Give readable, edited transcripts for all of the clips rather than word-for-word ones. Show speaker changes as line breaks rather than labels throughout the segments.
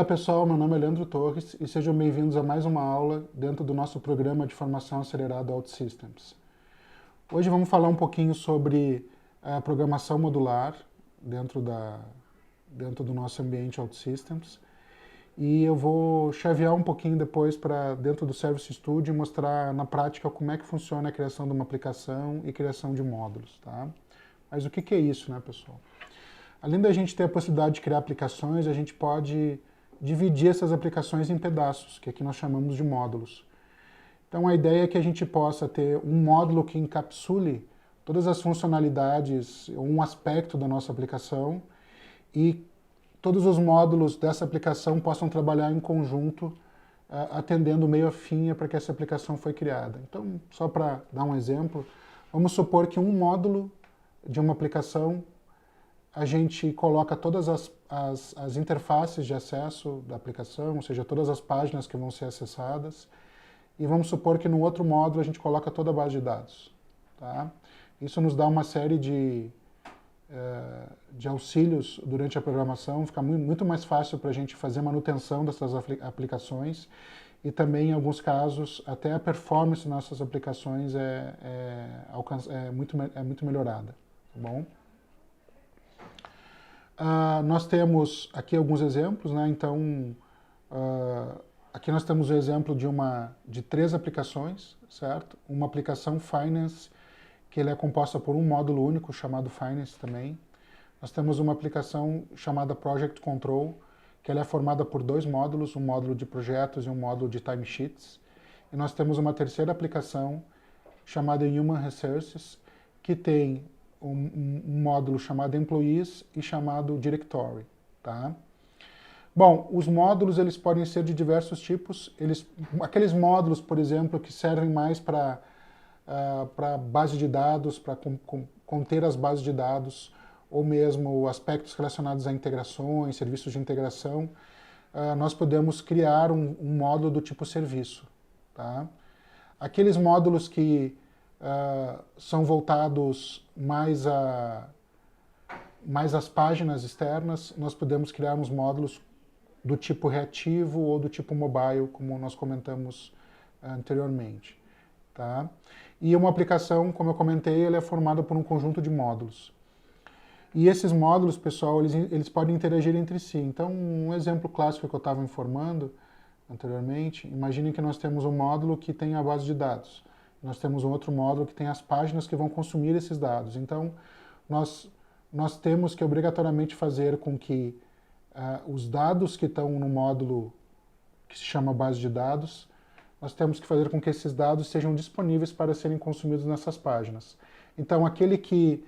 Olá pessoal, meu nome é Leandro Torres e sejam bem-vindos a mais uma aula dentro do nosso programa de formação acelerada OutSystems. Hoje vamos falar um pouquinho sobre a programação modular dentro do nosso ambiente OutSystems e eu vou chavear um pouquinho depois para dentro do Service Studio e mostrar na prática como é que funciona a criação de uma aplicação e criação de módulos, tá? Mas o que é isso, né, pessoal? Além da gente ter a possibilidade de criar aplicações, a gente pode dividir essas aplicações em pedaços, que aqui nós chamamos de módulos. Então a ideia é que a gente possa ter um módulo que encapsule todas as funcionalidades, um aspecto da nossa aplicação, e todos os módulos dessa aplicação possam trabalhar em conjunto, atendendo o meio afim para que essa aplicação foi criada. Então, só para dar um exemplo, vamos supor que um módulo de uma aplicação a gente coloca todas as interfaces de acesso da aplicação, ou seja, todas as páginas que vão ser acessadas, e vamos supor que no outro módulo a gente coloca toda a base de dados. Tá? Isso nos dá uma série de auxílios durante a programação, fica muito mais fácil para a gente fazer manutenção dessas aplicações, e também, em alguns casos, até a performance das nossas aplicações é muito melhorada. Tá bom? Nós temos aqui alguns exemplos, né? Então, aqui nós temos o exemplo de 3 aplicações, certo? Uma aplicação Finance, que ele é composta por um módulo único, chamado Finance também. Nós temos uma aplicação chamada Project Control, que ela é formada por 2 módulos, um módulo de projetos e um módulo de timesheets. E nós temos uma terceira aplicação chamada Human Resources, que tem um módulo chamado Employees e chamado Directory. Tá? Bom, os módulos eles podem ser de diversos tipos. Aqueles módulos, por exemplo, que servem mais para base de dados, para conter as bases de dados, ou mesmo aspectos relacionados a integrações, serviços de integração, nós podemos criar um módulo do tipo serviço. Tá? Aqueles módulos que são voltados mais às páginas externas, nós podemos criar uns módulos do tipo reativo ou do tipo mobile, como nós comentamos anteriormente. Tá? E uma aplicação, como eu comentei, ela é formada por um conjunto de módulos. E esses módulos, pessoal, eles podem interagir entre si. Então, um exemplo clássico que eu estava informando anteriormente, imagine que nós temos um módulo que tem a base de dados. Nós temos um outro módulo que tem as páginas que vão consumir esses dados. Então, nós temos que obrigatoriamente fazer com que os dados que estão no módulo que se chama base de dados, nós temos que fazer com que esses dados sejam disponíveis para serem consumidos nessas páginas. Então, aquele que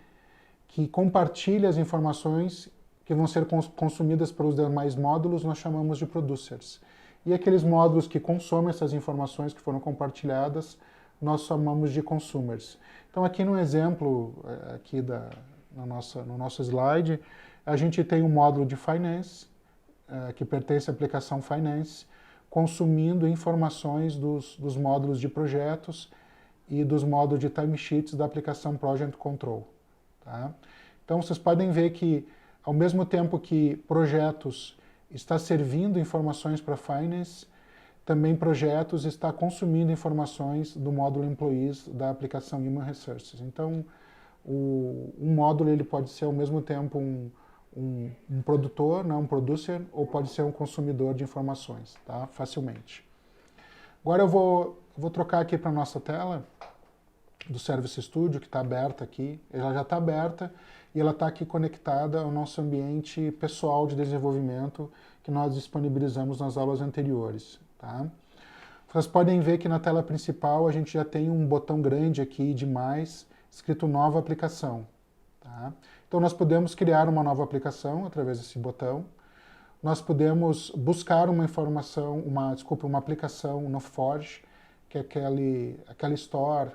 compartilha as informações que vão ser consumidas pelos demais módulos, nós chamamos de producers. E aqueles módulos que consomem essas informações que foram compartilhadas, nós chamamos de consumers. Então aqui no exemplo, aqui no nosso slide, a gente tem um módulo de Finance, que pertence à aplicação Finance, consumindo informações dos módulos de projetos e dos módulos de timesheets da aplicação Project Control. Tá? Então vocês podem ver que, ao mesmo tempo que projetos está servindo informações para Finance, também projetos está consumindo informações do módulo Employees da aplicação Human Resources. Então, um módulo ele pode ser ao mesmo tempo um produtor, né, um producer, ou pode ser um consumidor de informações, tá? Facilmente. Agora eu vou trocar aqui para a nossa tela do Service Studio, que está aberta aqui. Ela já está aberta e ela está aqui conectada ao nosso ambiente pessoal de desenvolvimento que nós disponibilizamos nas aulas anteriores. Tá? Vocês podem ver que na tela principal a gente já tem um botão grande aqui de mais, escrito Nova Aplicação. Tá? Então nós podemos criar uma nova aplicação através desse botão. Nós podemos buscar uma aplicação no Forge, que é aquela store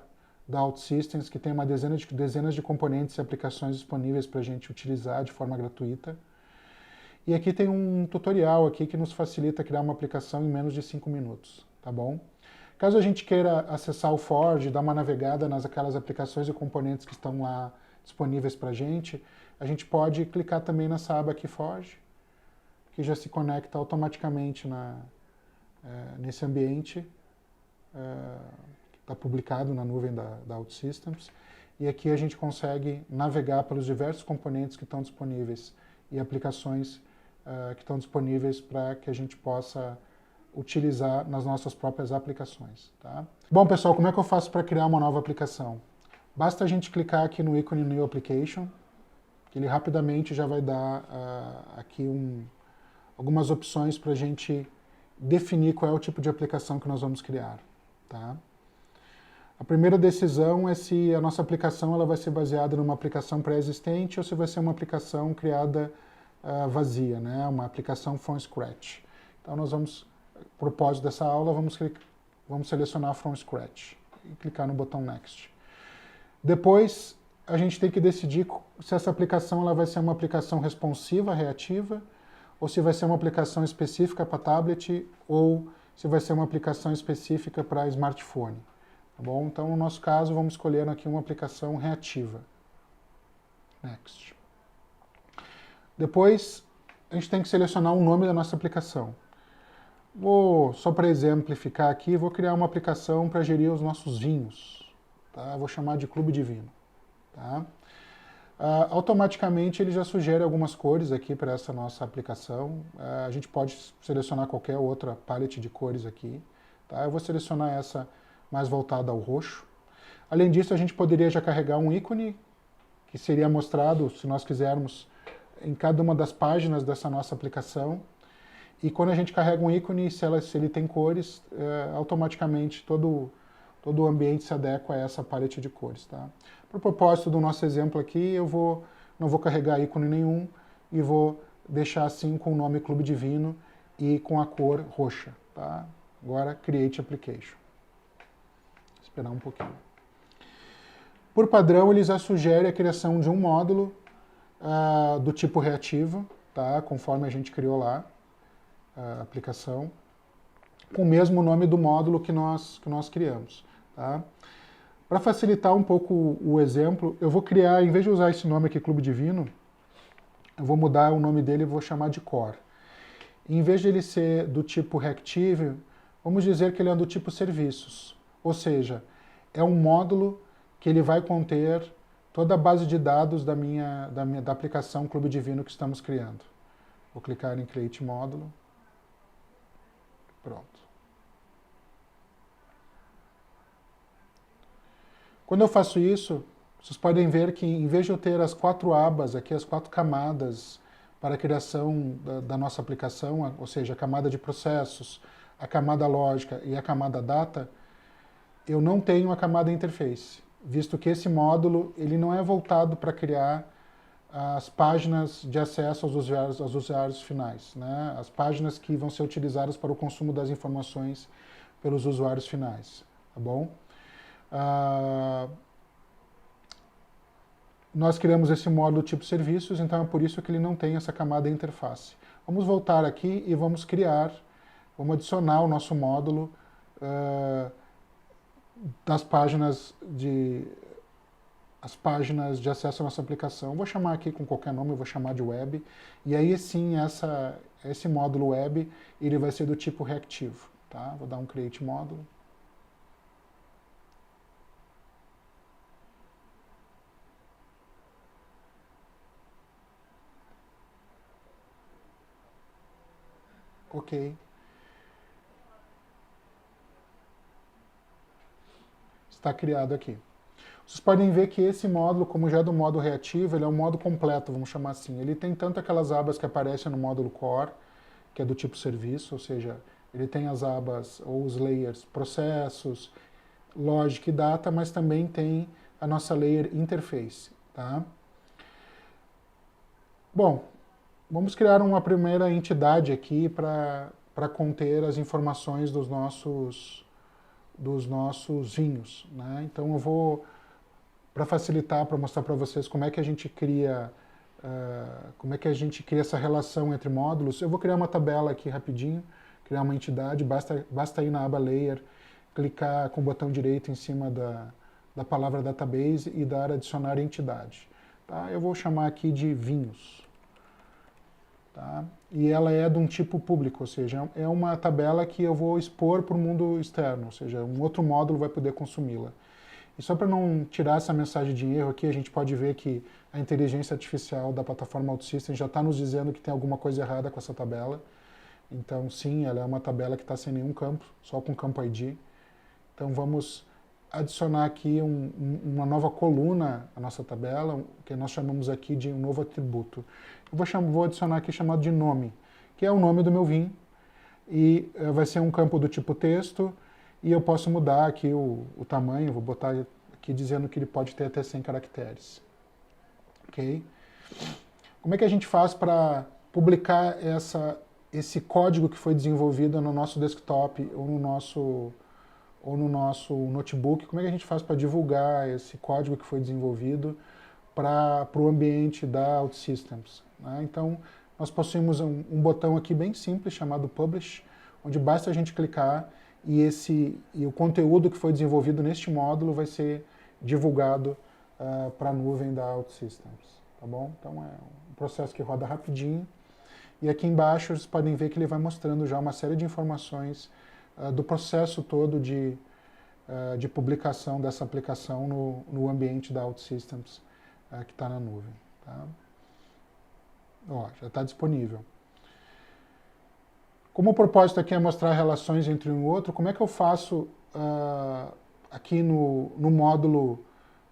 da OutSystems, que tem uma dezenas de componentes e aplicações disponíveis para a gente utilizar de forma gratuita. E aqui tem um tutorial aqui que nos facilita criar uma aplicação em menos de 5 minutos, tá bom? Caso a gente queira acessar o Forge, dar uma navegada aquelas aplicações e componentes que estão lá disponíveis para a gente pode clicar também nessa aba aqui, Forge, que já se conecta automaticamente nesse ambiente, que está publicado na nuvem da OutSystems. E aqui a gente consegue navegar pelos diversos componentes que estão disponíveis e aplicações que estão disponíveis para que a gente possa utilizar nas nossas próprias aplicações. Tá? Bom, pessoal, como é que eu faço para criar uma nova aplicação? Basta a gente clicar aqui no ícone New Application, que ele rapidamente já vai dar aqui algumas opções para a gente definir qual é o tipo de aplicação que nós vamos criar. Tá? A primeira decisão é se a nossa aplicação ela vai ser baseada numa aplicação pré-existente ou se vai ser uma aplicação criada vazia, né? Uma aplicação from scratch. Então nós vamos, propósito dessa aula, vamos selecionar from scratch e clicar no botão Next. Depois a gente tem que decidir se essa aplicação ela vai ser uma aplicação responsiva, reativa, ou se vai ser uma aplicação específica para tablet ou se vai ser uma aplicação específica para smartphone. Tá bom? Então, no nosso caso, vamos escolher aqui uma aplicação reativa. Next. Depois, a gente tem que selecionar o nome da nossa aplicação. Só para exemplificar aqui, vou criar uma aplicação para gerir os nossos vinhos. Tá? Vou chamar de Clube de Vinho. Tá? Automaticamente, ele já sugere algumas cores aqui para essa nossa aplicação. A gente pode selecionar qualquer outra palette de cores aqui. Tá? Eu vou selecionar essa mais voltada ao roxo. Além disso, a gente poderia já carregar um ícone, que seria mostrado, se nós quisermos, em cada uma das páginas dessa nossa aplicação. E quando a gente carrega um ícone, se ele tem cores, automaticamente todo o ambiente se adequa a essa paleta de cores. Tá? Para o propósito do nosso exemplo aqui, não vou carregar ícone nenhum e vou deixar assim com o nome Clube de Vinho e com a cor roxa. Tá? Agora, Create Application. Esperar um pouquinho. Por padrão, ele já sugere a criação de um módulo do tipo reativo, tá? Conforme a gente criou lá a aplicação, com o mesmo nome do módulo que nós criamos. Tá? Para facilitar um pouco o exemplo, eu vou criar, em vez de usar esse nome aqui, Clube de Vinho, eu vou mudar o nome dele e vou chamar de Core. Em vez de ele ser do tipo reactive, vamos dizer que ele é do tipo serviços. Ou seja, é um módulo que ele vai conter toda a base de dados da aplicação Clube de Vinho que estamos criando. Vou clicar em Create Módulo. Pronto. Quando eu faço isso, vocês podem ver que em vez de eu ter as 4 abas aqui, as 4 camadas para a criação da nossa aplicação, ou seja, a camada de processos, a camada lógica e a camada data, eu não tenho a camada interface, visto que esse módulo ele não é voltado para criar as páginas de acesso aos usuários finais, né? As páginas que vão ser utilizadas para o consumo das informações pelos usuários finais. Tá bom? Nós criamos esse módulo tipo serviços, então é por isso que ele não tem essa camada interface. Vamos voltar aqui e vamos adicionar o nosso módulo das páginas de acesso à nossa aplicação. Vou chamar aqui com qualquer nome, eu vou chamar de web, e aí sim esse módulo web ele vai ser do tipo reactivo. Tá? Vou dar um create módulo. Ok. Está criado aqui. Vocês podem ver que esse módulo, como já é do modo reativo, ele é um modo completo, vamos chamar assim. Ele tem tanto aquelas abas que aparecem no módulo core, que é do tipo serviço, ou seja, ele tem as abas ou os layers processos, logic e data, mas também tem a nossa layer interface. Tá? Bom, vamos criar uma primeira entidade aqui para conter as informações dos nossos vinhos. Né? Então eu vou, para facilitar, para mostrar para vocês como é que a gente cria essa relação entre módulos, eu vou criar uma tabela aqui rapidinho, criar uma entidade, basta ir na aba Layer, clicar com o botão direito em cima da palavra Database e dar Adicionar Entidade. Tá? Eu vou chamar aqui de Vinhos. tá? E ela é de um tipo público, ou seja, é uma tabela que eu vou expor para o mundo externo, ou seja, um outro módulo vai poder consumi-la. E só para não tirar essa mensagem de erro aqui, a gente pode ver que a inteligência artificial da plataforma OutSystems já está nos dizendo que tem alguma coisa errada com essa tabela. Então, sim, ela é uma tabela que está sem nenhum campo, só com campo ID. Então, vamos adicionar aqui uma nova coluna à nossa tabela, que nós chamamos aqui de um novo atributo. Eu vou adicionar aqui chamado de nome, que é o nome do meu vinho, e vai ser um campo do tipo texto, e eu posso mudar aqui o tamanho, vou botar aqui dizendo que ele pode ter até 100 caracteres. Ok? Como é que a gente faz para publicar esse código que foi desenvolvido no nosso desktop ou no nosso notebook? Como é que a gente faz para divulgar esse código que foi desenvolvido para o ambiente da OutSystems? Né? Então, nós possuímos um botão aqui bem simples chamado Publish, onde basta a gente clicar e o conteúdo que foi desenvolvido neste módulo vai ser divulgado para a nuvem da OutSystems. Tá bom? Então, é um processo que roda rapidinho. E aqui embaixo vocês podem ver que ele vai mostrando já uma série de informações do processo todo de publicação dessa aplicação no ambiente da OutSystems que está na nuvem. Tá? Ó, já está disponível. Como o propósito aqui é mostrar relações entre um e outro, como é que eu faço aqui no módulo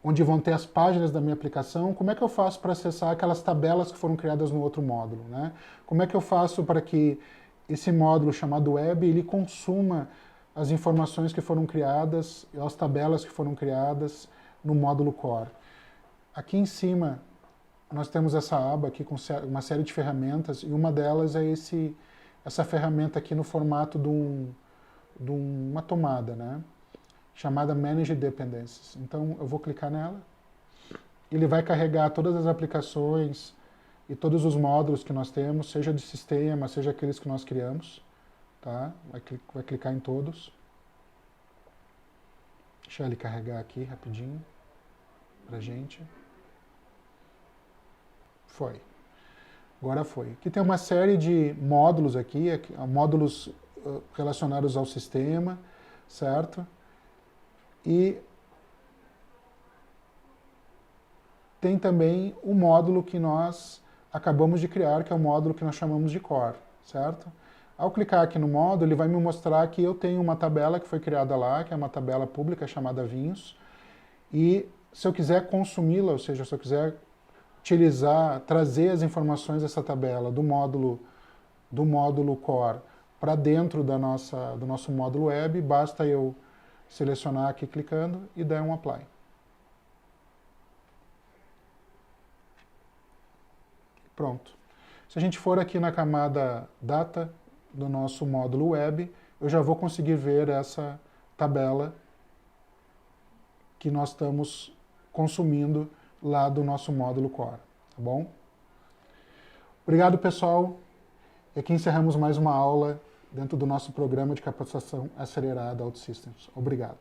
onde vão ter as páginas da minha aplicação, como é que eu faço para acessar aquelas tabelas que foram criadas no outro módulo? Né? Como é que eu faço para que esse módulo chamado Web, ele consuma as informações que foram criadas, as tabelas que foram criadas no módulo Core? Aqui em cima, nós temos essa aba aqui com uma série de ferramentas, e uma delas é essa ferramenta aqui no formato de uma tomada, né? Chamada Manage Dependencies. Então, eu vou clicar nela. Ele vai carregar todas as aplicações e todos os módulos que nós temos, seja de sistema, seja aqueles que nós criamos. Tá? Vai clicar em todos. Deixa ele carregar aqui rapidinho pra gente. Foi. Agora foi. Aqui tem uma série de módulos aqui, módulos relacionados ao sistema, certo? E tem também o módulo que nós acabamos de criar, que é o módulo que nós chamamos de Core, certo? Ao clicar aqui no módulo, ele vai me mostrar que eu tenho uma tabela que foi criada lá, que é uma tabela pública chamada Vinhos, e se eu quiser consumi-la, ou seja, se eu quiser utilizar, trazer as informações dessa tabela do módulo Core para dentro do nosso módulo Web, basta eu selecionar aqui clicando e dar um Apply. Pronto. Se a gente for aqui na camada Data do nosso módulo Web, eu já vou conseguir ver essa tabela que nós estamos consumindo lá do nosso módulo Core. Tá bom? Obrigado, pessoal. E aqui encerramos mais uma aula dentro do nosso programa de capacitação acelerada OutSystems. Obrigado.